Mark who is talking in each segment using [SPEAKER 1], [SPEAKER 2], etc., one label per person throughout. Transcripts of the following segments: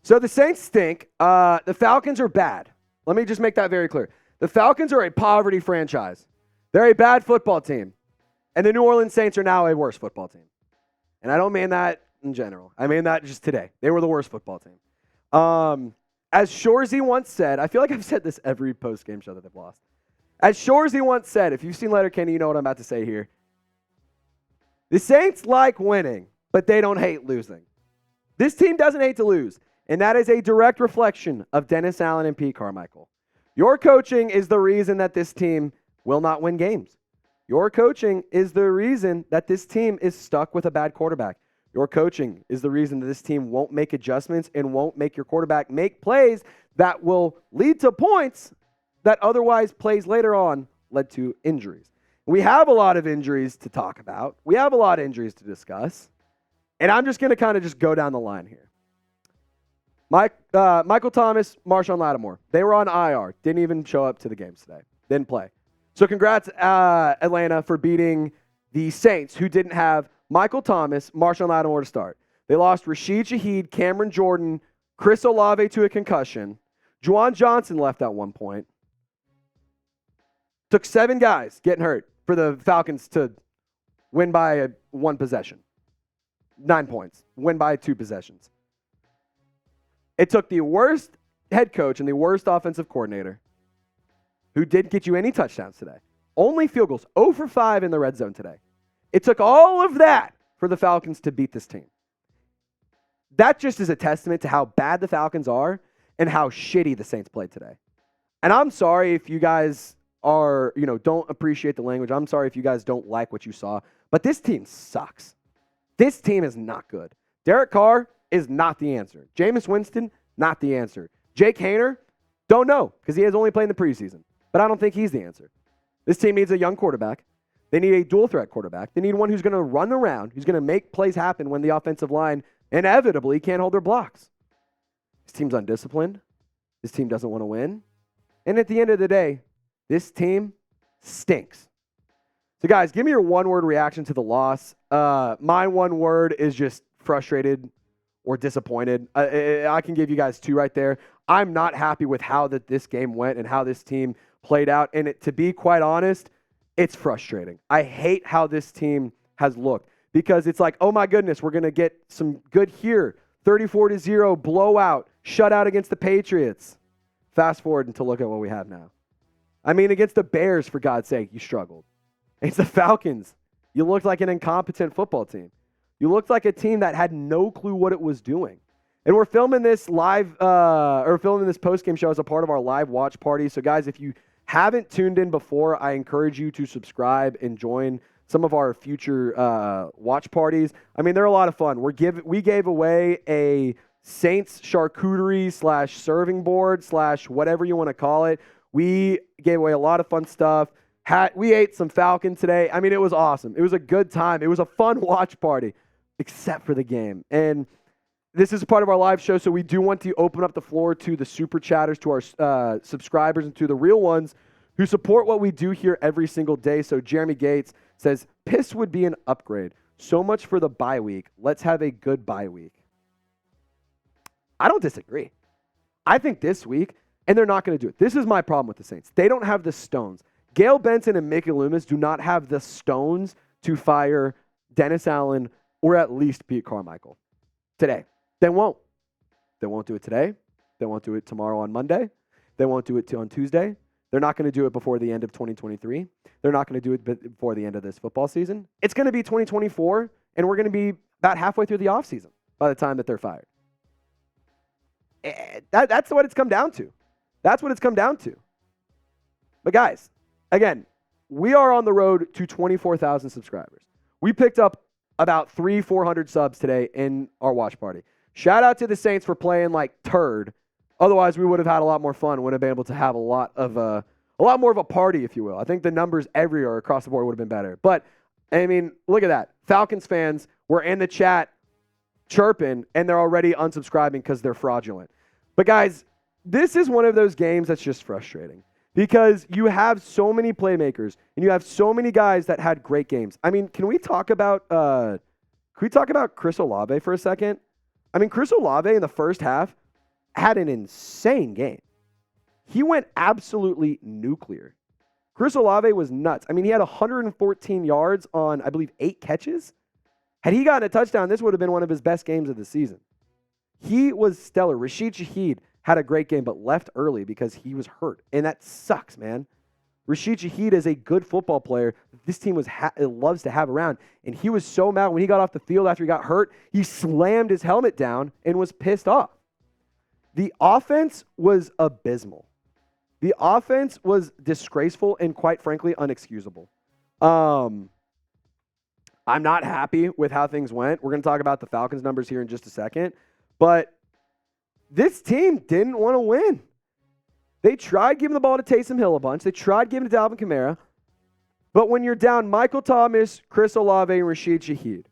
[SPEAKER 1] So the Saints stink. The Falcons are bad. Let me just make that very clear. The Falcons are a poverty franchise. They're a bad football team. And the New Orleans Saints are now a worse football team. And I don't mean that in general. I mean that just today. They were the worst football team. As Shorzy once said, I feel like I've said this every post-game show that they've lost. As Shorzy once said, if you've seen Letterkenny, you know what I'm about to say here. The Saints like winning, but they don't hate losing. This team doesn't hate to lose, and that is a direct reflection of Dennis Allen and Pete Carmichael. Your coaching is the reason that this team will not win games. Your coaching is the reason that this team is stuck with a bad quarterback. Your coaching is the reason that this team won't make adjustments and won't make your quarterback make plays that will lead to points that otherwise plays later on led to injuries. We have a lot of injuries to talk about. We have a lot of injuries to discuss. And I'm just going to kind of just go down the line here. Michael Thomas, Marshawn Lattimore, they were on IR. Didn't even show up to the games today. Didn't play. So congrats, Atlanta, for beating the Saints, who didn't have Michael Thomas, Marshawn Lattimore to start. They lost Rashid Shaheed, Cameron Jordan, Chris Olave to a concussion. Juwan Johnson left at one point. Took 7 guys getting hurt for the Falcons to win by 1 possession. 9 points. Win by 2 possessions. It took the worst head coach and the worst offensive coordinator, who didn't get you any touchdowns today. Only field goals. 0 for 5 in the red zone today. It took all of that for the Falcons to beat this team. That just is a testament to how bad the Falcons are and how shitty the Saints played today. And I'm sorry if you guys don't appreciate the language. I'm sorry if you guys don't like what you saw. But this team sucks. This team is not good. Derek Carr is not the answer. Jameis Winston, not the answer. Jake Haener, don't know because he has only played in the preseason. But I don't think he's the answer. This team needs a young quarterback. They need a dual-threat quarterback. They need one who's going to run around, who's going to make plays happen when the offensive line inevitably can't hold their blocks. This team's undisciplined. This team doesn't want to win. And at the end of the day, this team stinks. So, guys, give me your one-word reaction to the loss. My one word is just frustrated or disappointed. I can give you guys 2 right there. I'm not happy with how this game went and how this team played out. And to be quite honest, it's frustrating. I hate how this team has looked because it's like, oh my goodness, we're going to get some good here. 34-0 blowout, shutout against the Patriots. Fast forward to look at what we have now. I mean, against the Bears, for God's sake, you struggled. Against the Falcons, you looked like an incompetent football team. You looked like a team that had no clue what it was doing. And we're filming this live, filming this post-game show as a part of our live watch party. So, guys, if you haven't tuned in before, I encourage you to subscribe and join some of our future watch parties. I mean, they're a lot of fun. We gave away a Saints charcuterie / serving board / whatever you want to call it. We gave away a lot of fun stuff. We ate some Falcon today. I mean, it was awesome. It was a good time. It was a fun watch party, except for the game. And this is part of our live show, so we do want to open up the floor to the super chatters, to our subscribers, and to the real ones who support what we do here every single day. So Jeremy Gates says, piss would be an upgrade. So much for the bye week. Let's have a good bye week. I don't disagree. I think this week, and they're not going to do it. This is my problem with the Saints. They don't have the stones. Gail Benson and Mickey Loomis do not have the stones to fire Dennis Allen or at least Pete Carmichael today. They won't. They won't do it today. They won't do it tomorrow on Monday. They won't do it on Tuesday. They're not going to do it before the end of 2023. They're not going to do it before the end of this football season. It's going to be 2024, and we're going to be about halfway through the offseason by the time that they're fired. That's what it's come down to. That's what it's come down to. But guys, again, we are on the road to 24,000 subscribers. We picked up about 400 subs today in our watch party. Shout out to the Saints for playing like turd. Otherwise, we would have had a lot more fun. Would have been able to have a lot more of a party, if you will. I think the numbers everywhere across the board would have been better. But I mean, look at that. Falcons fans were in the chat chirping, and they're already unsubscribing because they're fraudulent. But guys, this is one of those games that's just frustrating because you have so many playmakers and you have so many guys that had great games. I mean, can we talk about Chris Olave for a second? I mean, Chris Olave in the first half had an insane game. He went absolutely nuclear. Chris Olave was nuts. I mean, he had 114 yards on, I believe, 8 catches. Had he gotten a touchdown, this would have been one of his best games of the season. He was stellar. Rashid Shaheed had a great game, but left early because he was hurt. And that sucks, man. Rashid Shaheed is a good football player. This team loves to have around. And he was so mad when he got off the field after he got hurt. He slammed his helmet down and was pissed off. The offense was abysmal. The offense was disgraceful and, quite frankly, unexcusable. I'm not happy with how things went. We're going to talk about the Falcons numbers here in just a second. But this team didn't want to win. They tried giving the ball to Taysom Hill a bunch. They tried giving it to Alvin Kamara. But when you're down Michael Thomas, Chris Olave, and Rashid Shaheed,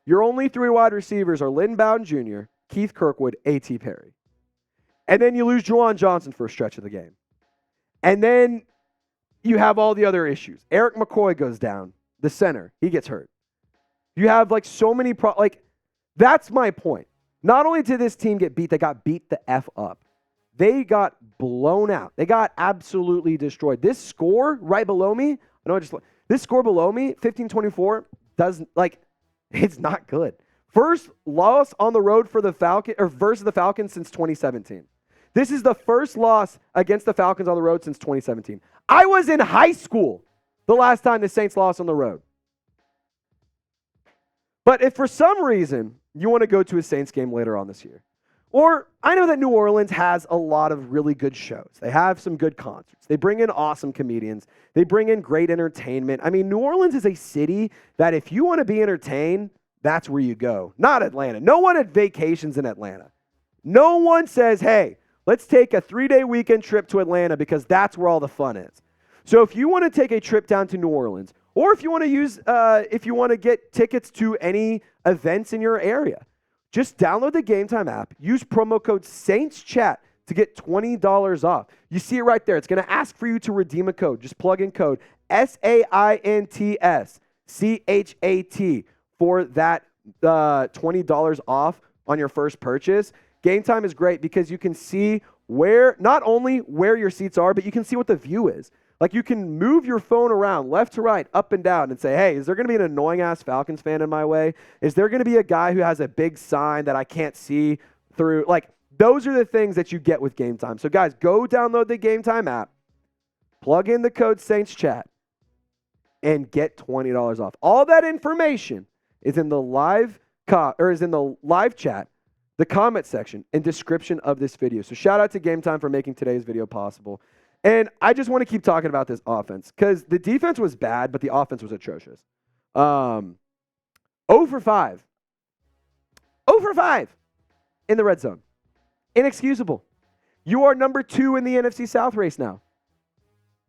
[SPEAKER 1] your only 3 wide receivers are Lynn Bowden Jr., Keith Kirkwood, A.T. Perry. And then you lose Juwan Johnson for a stretch of the game. And then you have all the other issues. Eric McCoy goes down, the center. He gets hurt. You have so many that's my point. Not only did this team get beat, they got beat the F up. They got blown out. They got absolutely destroyed. This score right below me, this score below me, 15-24, doesn't it's not good. First loss on the road for the Falcons versus the Falcons since 2017. This is the first loss against the Falcons on the road since 2017. I was in high school the last time the Saints lost on the road. But if for some reason you want to go to a Saints game later on this year, or I know that New Orleans has a lot of really good shows. They have some good concerts. They bring in awesome comedians. They bring in great entertainment. I mean, New Orleans is a city that if you want to be entertained, that's where you go. Not Atlanta. No one at vacations in Atlanta. No one says, hey, let's take a 3-day weekend trip to Atlanta because that's where all the fun is. So if you want to take a trip down to New Orleans, or if you want to get tickets to any events in your area, just download the Game Time app. Use promo code SAINTSCHAT to get $20 off. You see it right there. It's going to ask for you to redeem a code. Just plug in code SAINTSCHAT for that $20 off on your first purchase. Game Time is great because you can see not only where your seats are, but you can see what the view is. You can move your phone around left to right, up and down, and say, hey, is there going to be an annoying-ass Falcons fan in my way? Is there going to be a guy who has a big sign that I can't see through? Those are the things that you get with Game Time. So, guys, go download the Game Time app, plug in the code SAINTSCHAT, and get $20 off. All that information is in the live chat, the comment section, and description of this video. So, shout out to Game Time for making today's video possible. And I just want to keep talking about this offense because the defense was bad, but the offense was atrocious. 0 for 5. 0 for 5 in the red zone. Inexcusable. You are number 2 in the NFC South race now.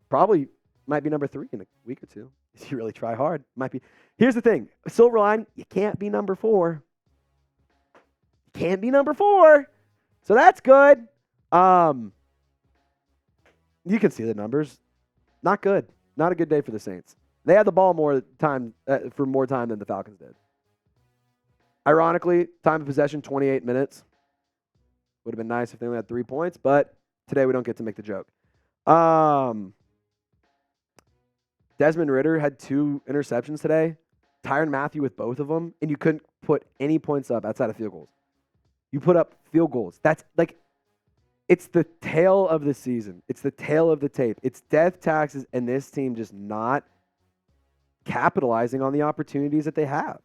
[SPEAKER 1] Probably might be number 3 in a week or two. If you really try hard, might be. Here's the thing. Silver line, you can't be number 4. You can't be number 4. So that's good. You can see the numbers. Not good. Not a good day for the Saints. They had the ball more time than the Falcons did. Ironically, time of possession, 28 minutes. Would have been nice if they only had 3 points, but today we don't get to make the joke. Desmond Ridder had 2 interceptions today. Tyrann Mathieu with both of them, and you couldn't put any points up outside of field goals. You put up field goals. That's it's the tale of the season. It's the tale of the tape. It's death taxes and this team just not capitalizing on the opportunities that they have.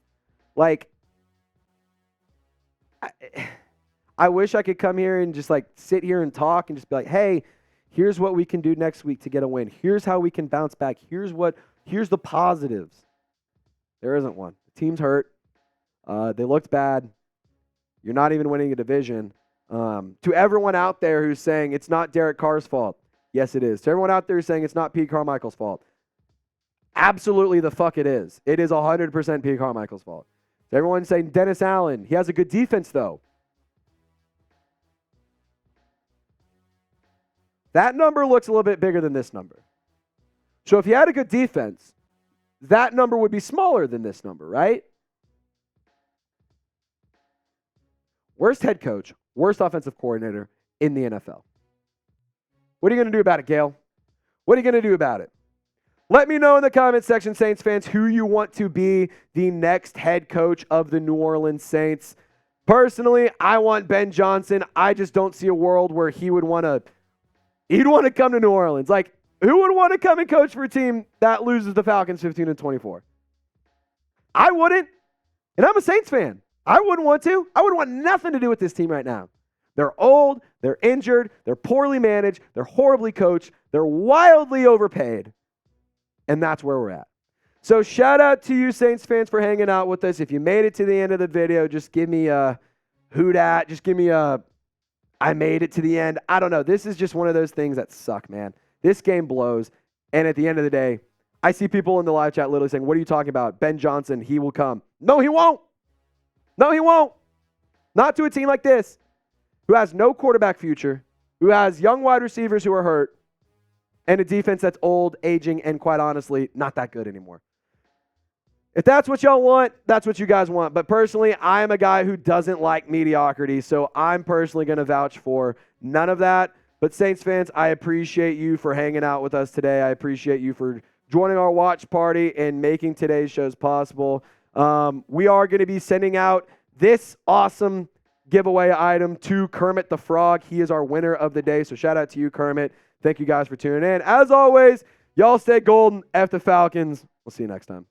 [SPEAKER 1] I wish I could come here and just sit here and talk and just be like, hey, here's what we can do next week to get a win. Here's how we can bounce back. Here's the positives. There isn't one. The team's hurt. They looked bad. You're not even winning a division. To everyone out there who's saying it's not Derek Carr's fault, yes, it is. To everyone out there who's saying it's not Pete Carmichael's fault, absolutely the fuck it is. It is 100% Pete Carmichael's fault. To everyone saying Dennis Allen, he has a good defense though. That number looks a little bit bigger than this number. So if you had a good defense, that number would be smaller than this number, right? Worst head coach, worst offensive coordinator, in the NFL. What are you going to do about it, Gale? What are you going to do about it? Let me know in the comment section, Saints fans, who you want to be the next head coach of the New Orleans Saints. Personally, I want Ben Johnson. I just don't see a world where he'd want to come to New Orleans. Like, who would want to come and coach for a team that loses the Falcons 15-24? I wouldn't. And I'm a Saints fan. I wouldn't want to. I wouldn't want nothing to do with this team right now. They're old, they're injured, they're poorly managed, they're horribly coached, they're wildly overpaid. And that's where we're at. So shout out to you Saints fans for hanging out with us. If you made it to the end of the video, just give me a who dat. Just give me a I made it to the end. I don't know. This is just one of those things that suck, man. This game blows. And at the end of the day, I see people in the live chat literally saying, what are you talking about? Ben Johnson, he will come. No, he won't. No, he won't. Not to a team like this, who has no quarterback future, who has young wide receivers who are hurt, and a defense that's old, aging, and quite honestly, not that good anymore. If that's what y'all want, that's what you guys want. But personally, I am a guy who doesn't like mediocrity, so I'm personally going to vouch for none of that. But Saints fans, I appreciate you for hanging out with us today. I appreciate you for joining our watch party and making today's shows possible. We are going to be sending out this awesome giveaway item to Kermit the Frog. He is our winner of the day, so shout out to you, Kermit. Thank you guys for tuning in. As always, y'all stay golden. F the Falcons. We'll see you next time.